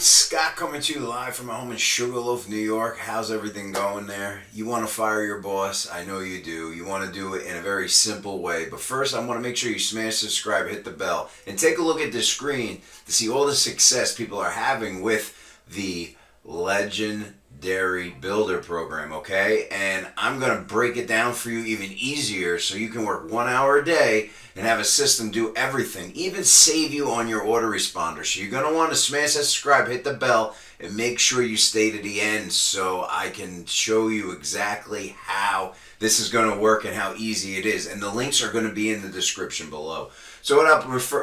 It's Scott coming to you live from my home in Sugarloaf, New York. How's everything going there? You want to fire your boss? I know you do. You want to do it in a very simple way. But first, I want to make sure you smash subscribe, hit the bell, and take a look at the screen to see all the success people are having with the Legendary Builder program, okay? And I'm going to break it down for you even easier so you can work 1 hour a day and have a system do everything, even save you on your autoresponder. So you're going to want to smash that subscribe, hit the bell, and make sure you stay to the end so I can show you exactly how this is going to work and how easy it is. And the links are going to be in the description below. So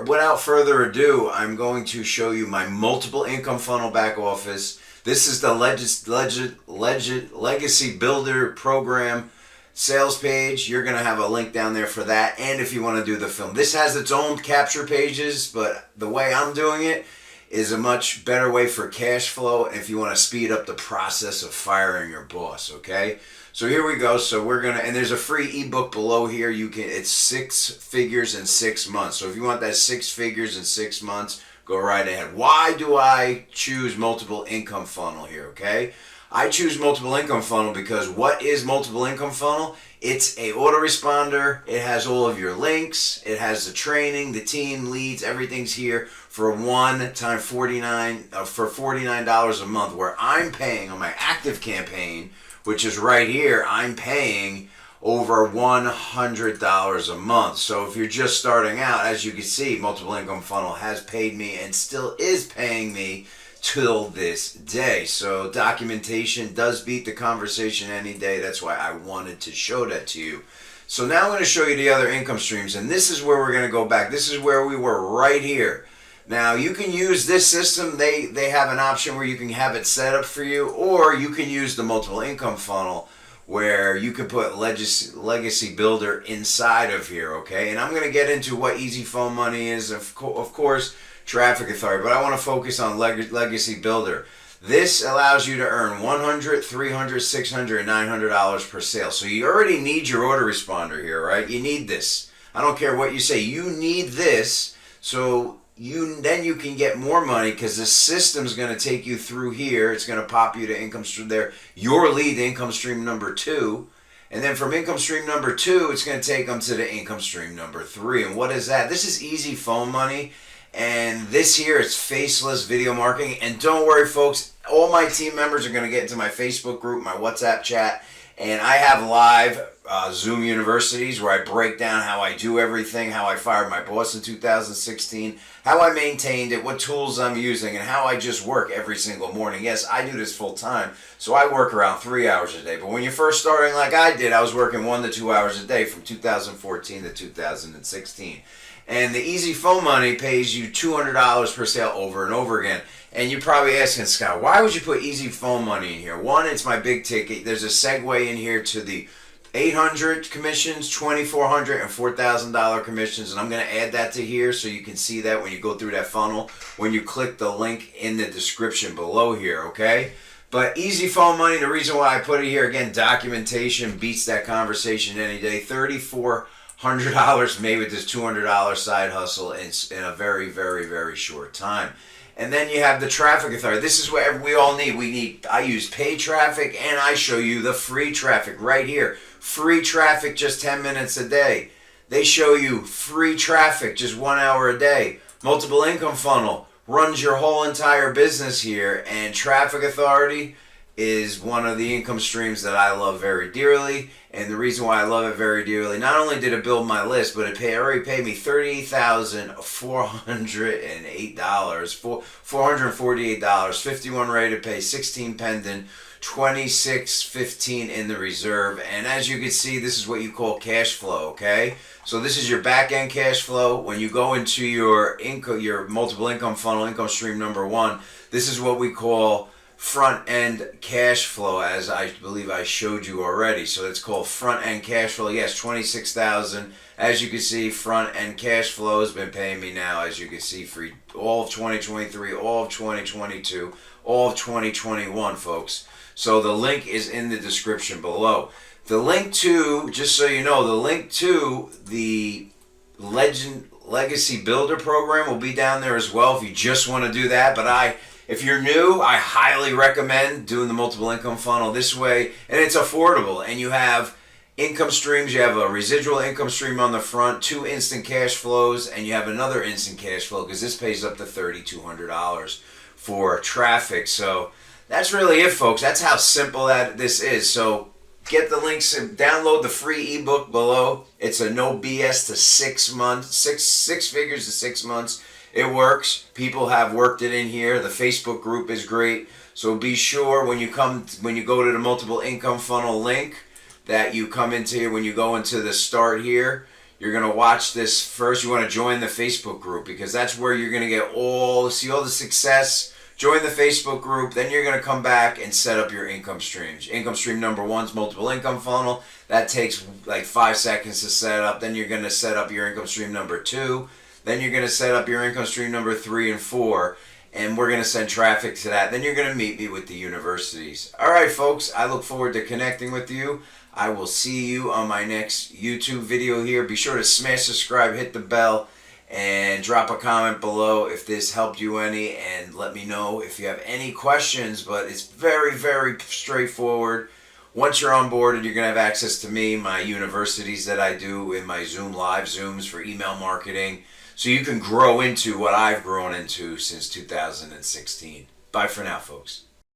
without further ado, I'm going to show you my multiple income funnel back office. This is the Legacy Builder program sales page. You're going to have a link down there for that, and if you want to do the film. This has its own capture pages, but the way I'm doing it is a much better way for cash flow if you want to speed up the process of firing your boss, okay? So here we go. So we're going to, and there's a free ebook below here. It's 6 figures in 6 months. So if you want that 6 figures in 6 months, go right ahead. Why do I choose multiple income funnel here, okay? I choose multiple income funnel because what is multiple income funnel? It's a autoresponder. It has all of your links. It has the training, the team, leads, everything's here for $49 a month, where I'm paying on my active campaign, which is right here, I'm paying over $100 a month. So if you're just starting out, as you can see, multiple income funnel has paid me and still is paying me till this day. So documentation does beat the conversation any day. That's why I wanted to show that to you. So now I'm going to show you the other income streams, and this is where we're going to go back. This is where we were right here. Now you can use this system. They have an option where you can have it set up for you, or you can use the multiple income funnel where you can put Legacy Builder inside of here, okay? And I'm going to get into what Easy Phone Money is, of course, Traffic Authority, but I want to focus on Legacy Builder. This allows you to earn $100, $300, $600, and $900 per sale. So you already need your autoresponder here, right? You need this. I don't care what you say. You need this, so then you can get more money, because the system's going to take you through here. It's going to pop you to income stream there. Your lead, income stream number 2. And then from income stream number 2, it's going to take them to the income stream number 3. And what is that? This is Easy Phone Money. And this here is faceless video marketing. And don't worry, folks, all my team members are going to get into my Facebook group, my WhatsApp chat, and I have live Zoom universities where I break down how I do everything, how I fired my boss in 2016, how I maintained it, what tools I'm using, and how I just work every single morning. Yes, I do this full time, so I work around 3 hours a day. But when you're first starting like I did, I was working 1 to 2 hours a day from 2014 to 2016. And the Easy Phone Money pays you $200 per sale over and over again. And you're probably asking, Scott, why would you put Easy Phone Money in here? One, it's my big ticket. There's a segue in here to the 800 commissions, 2,400, and $4,000 commissions. And I'm going to add that to here so you can see that when you go through that funnel, when you click the link in the description below here, okay? But Easy Phone Money, the reason why I put it here, again, documentation beats that conversation any day. $3,400 made with this $200 side hustle in a very, very, very short time. And then you have the Traffic Authority. This is what we all need. I use paid traffic, and I show you the free traffic right here. Free traffic, just 10 minutes a day. They show you free traffic, just 1 hour a day. Multiple income funnel runs your whole entire business here. And Traffic Authority is one of the income streams that I love very dearly. And the reason why I love it very dearly, not only did it build my list, but it already paid me $38,408, $448, 51 ready to pay, 16 pending, 26.15 in the reserve. And as you can see, this is what you call cash flow, okay? So this is your back end cash flow. When you go into your multiple income funnel, income stream number 1, this is what we call front end cash flow, as I believe I showed you already. So it's called front end cash flow. Yes, 26,000. As you can see, front end cash flow has been paying me now, as you can see, for all of 2023, all of 2022, all of 2021, folks. So the link is in the description below. The link to, just so you know, the link to the Legacy Builder program will be down there as well if you just want to do that. But If you're new, I highly recommend doing the multiple income funnel this way, and it's affordable, and you have income streams. You have a residual income stream on the front, 2 instant cash flows, and you have another instant cash flow because this pays up to $3,200 for traffic. So that's really it, folks. That's how simple that this is. So get the links and download the free ebook below. It's a no BS to 6 months, six figures to 6 months. It works. People have worked it in here. The Facebook group is great. So be sure when you go to the multiple income funnel link that you come into here, when you go into the start here, you're going to watch this first. You want to join the Facebook group because that's where you're going to get see all the success. Join the Facebook group. Then you're going to come back and set up your income streams. Income stream number 1 is multiple income funnel. That takes like 5 seconds to set up. Then you're going to set up your income stream number 2. Then you're going to set up your income stream number 3 and 4. And we're going to send traffic to that. Then you're going to meet me with the universities. All right, folks. I look forward to connecting with you. I will see you on my next YouTube video here. Be sure to smash subscribe, hit the bell, and drop a comment below if this helped you any, and let me know if you have any questions. But it's very, very straightforward. Once you're on board, you're going to have access to me, my universities that I do in my Zoom live Zooms for email marketing, so you can grow into what I've grown into since 2016. Bye for now, folks.